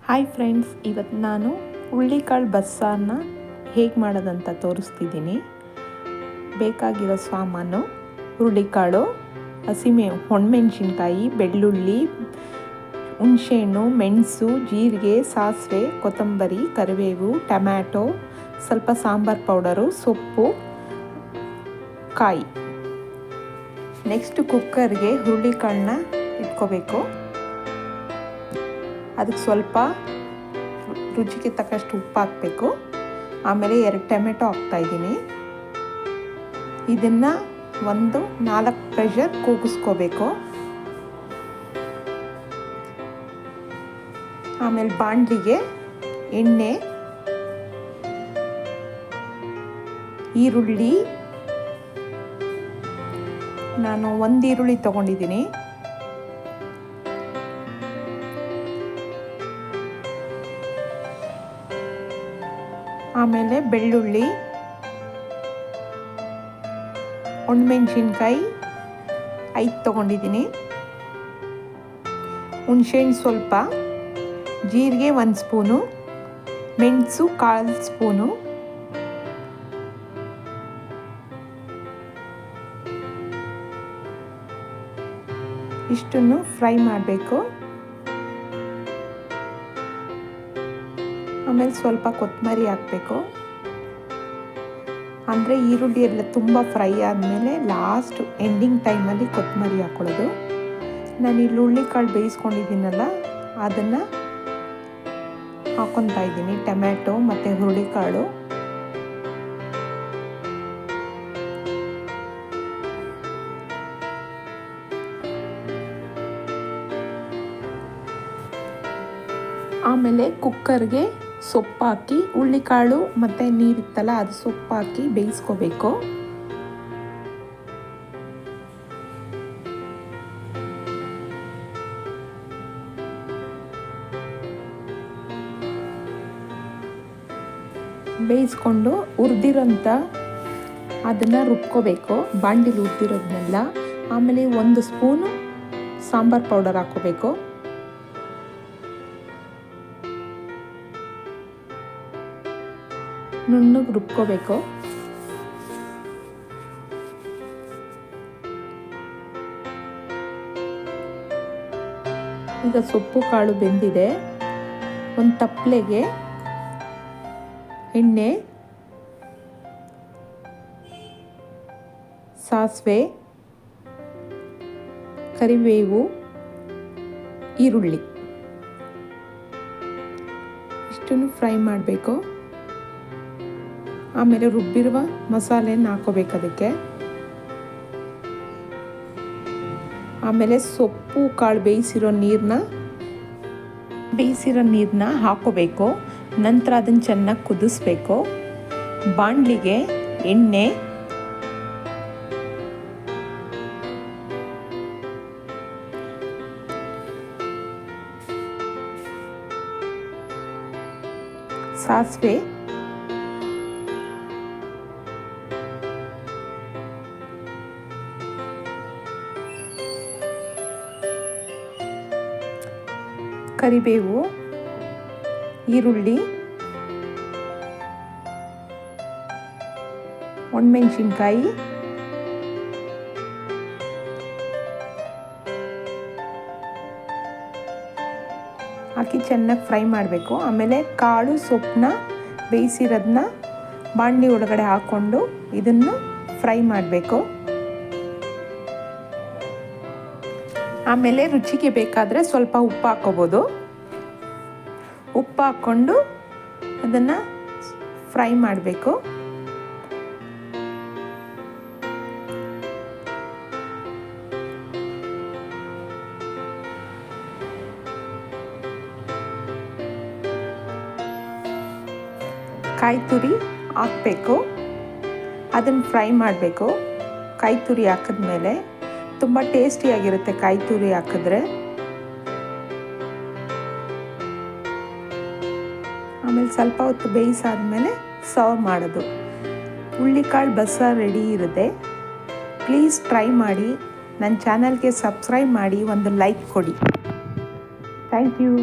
Hi friends, ಇವತ್ತು ನಾನು ಹುರುಳಿಕಾಳು ಬಸ್ಸಾರನ್ನ ಹೇಗೆ ಮಾಡೋದಂತ ತೋರಿಸ್ತಿದ್ದೀನಿ. ಬೇಕಾಗಿರೋ ಸಾಮಾನು: ಹುರುಳಿಕಾಳು, ಒಣಮೆಣಸಿನ್ಕಾಯಿ, ಬೆಳ್ಳುಳ್ಳಿ, ಹುಣಸೆಹಣ್ಣು, ಮೆಣಸು, ಜೀರಿಗೆ, ಸಾಸಿವೆ, ಕೊತ್ತಂಬರಿ, ಕರಿಬೇವು, ಟೊಮ್ಯಾಟೊ, ಸ್ವಲ್ಪ ಸಾಂಬಾರು ಪೌಡರು, ಸೊಪ್ಪು, ಕಾಯಿ. ನೆಕ್ಸ್ಟ್ ಕುಕ್ಕರ್ಗೆ ಹುರುಳಿಕಾಳನ್ನ ಇಟ್ಕೋಬೇಕು. ಅದಕ್ಕೆ ಸ್ವಲ್ಪ ರುಚಿಗೆ ತಕ್ಕಷ್ಟು ಉಪ್ಪು ಹಾಕಬೇಕು. ಆಮೇಲೆ 2 ಟೊಮೆಟೊ ಹಾಕ್ತಾಯಿದ್ದೀನಿ. ಇದನ್ನು 4 ಪ್ರೆಷರ್ ಕೂಗಿಸ್ಕೋಬೇಕು. ಆಮೇಲೆ ಬಾಣಲಿಗೆ ಎಣ್ಣೆ, ಈರುಳ್ಳಿ, ನಾನು 1 ಈರುಳ್ಳಿ ತೊಗೊಂಡಿದ್ದೀನಿ. ಆಮೇಲೆ ಬೆಳ್ಳುಳ್ಳಿ, ಒಣಮೆಣಸಿನ್ಕಾಯಿ 5 ತೊಗೊಂಡಿದ್ದೀನಿ, ಹುಣಸೆಹಣ್ಣು ಸ್ವಲ್ಪ, ಜೀರಿಗೆ 1 ಸ್ಪೂನು, ಮೆಣಸು 1/4 ಸ್ಪೂನು, ಇಷ್ಟನ್ನು ಫ್ರೈ ಮಾಡಬೇಕು. ಆಮೇಲೆ ಸ್ವಲ್ಪ ಕೊತ್ತಂಬರಿ ಹಾಕಬೇಕು. ಅಂದರೆ ಈರುಳ್ಳಿ ಎಲ್ಲ ತುಂಬ ಫ್ರೈ ಆದಮೇಲೆ ಲಾಸ್ಟ್ ಎಂಡಿಂಗ್ ಟೈಮಲ್ಲಿ ಕೊತ್ತಂಬರಿ ಹಾಕ್ಕೊಳ್ಳೋದು. ನಾನು ಇಲ್ಲಿ ಹುರುಳಿಕಾಳು ಬೇಯಿಸ್ಕೊಂಡಿದ್ದೀನಲ್ಲ, ಅದನ್ನು ಹಾಕ್ಕೊತಾ ಇದ್ದೀನಿ. ಟೊಮ್ಯಾಟೊ ಮತ್ತು ಹುರುಳಿಕಾಳು. ಆಮೇಲೆ ಕುಕ್ಕರ್ಗೆ ಸೊಪ್ಪು ಹಾಕಿ, ಹುರುಳಿಕಾಳು ಮತ್ತು ನೀರಿತ್ತಲ್ಲ ಅದು ಸೊಪ್ಪು ಹಾಕಿ ಬೇಯಿಸ್ಕೋಬೇಕು. ಬೇಯಿಸ್ಕೊಂಡು ಹುರಿದಿರೋಂಥ ಅದನ್ನು ರುಬ್ಕೋಬೇಕು, ಬಾಂಡಿಲಿ ಹುರಿದಿರೋದನ್ನೆಲ್ಲ. ಆಮೇಲೆ 1 ಸ್ಪೂನು ಸಾಂಬಾರು ಪೌಡರ್ ಹಾಕ್ಕೋಬೇಕು. ನುಣ್ಣಗೆ ರುಬ್ಕೋಬೇಕು. ಈಗ ಸೊಪ್ಪು ಕಾಳು ಬೆಂದಿದೆ. ಒಂದು ತಪ್ಪಲೆಗೆ ಎಣ್ಣೆ, ಸಾಸಿವೆ, ಕರಿಬೇವು, ಈರುಳ್ಳಿ ಇಷ್ಟನ್ನು ಫ್ರೈ ಮಾಡಬೇಕು. ಆಮೇಲೆ ರುಬ್ಬಿರುವ ಮಸಾಲೆಯನ್ನು ಹಾಕೋಬೇಕು ಅದಕ್ಕೆ. ಆಮೇಲೆ ಸೊಪ್ಪು ಕಾಳು ಬೇಯಿಸಿರೋ ನೀರನ್ನ ಹಾಕೋಬೇಕು. ನಂತರ ಅದನ್ನು ಚೆನ್ನಾಗಿ ಕುದಿಸ್ಬೇಕು. ಬಾಣಲಿಗೆ ಎಣ್ಣೆ, ಸಾಸಿವೆ, ಕರಿಬೇವು, ಈರುಳ್ಳಿ, ಒಣಮೆಣಸಿನ್ಕಾಯಿ, ಹಾಕಿ ಚೆನ್ನಾಗಿ ಫ್ರೈ ಮಾಡಬೇಕು. ಆಮೇಲೆ ಕಾಳು ಸೊಪ್ಪನ್ನ ಬೇಯಿಸಿರೋದನ್ನ ಬಾಣಲಿ ಒಳಗಡೆ ಹಾಕ್ಕೊಂಡು ಇದನ್ನು ಫ್ರೈ ಮಾಡಬೇಕು. ಆಮೇಲೆ ರುಚಿಗೆ ಬೇಕಾದರೆ ಸ್ವಲ್ಪ ಉಪ್ಪು ಹಾಕ್ಕೋಬೋದು. ಉಪ್ಪು ಹಾಕ್ಕೊಂಡು ಅದನ್ನು ಫ್ರೈ ಮಾಡಬೇಕು. ಕಾಯಿ ತುರಿ ಹಾಕಬೇಕು, ಅದನ್ನು ಫ್ರೈ ಮಾಡಬೇಕು. ಕಾಯಿ ತುರಿ ಹಾಕಿದ್ಮೇಲೆ ತುಂಬ ಟೇಸ್ಟಿಯಾಗಿರುತ್ತೆ ಕಾಯಿ ತುರಿ ಹಾಕಿದ್ರೆ. ಆಮೇಲೆ ಸ್ವಲ್ಪ ಹೊತ್ತು ಬೇಯಿಸಾದ್ಮೇಲೆ ಸರ್ವ್ ಮಾಡೋದು. ಹುರುಳಿಕಾಳು ಬಸ್ಸಾರು ರೆಡಿ ಇರುತ್ತೆ. ಪ್ಲೀಸ್ ಟ್ರೈ ಮಾಡಿ. ನನ್ನ ಚಾನಲ್ಗೆ ಸಬ್ಸ್ಕ್ರೈಬ್ ಮಾಡಿ, ಒಂದು ಲೈಕ್ ಕೊಡಿ. Thank you.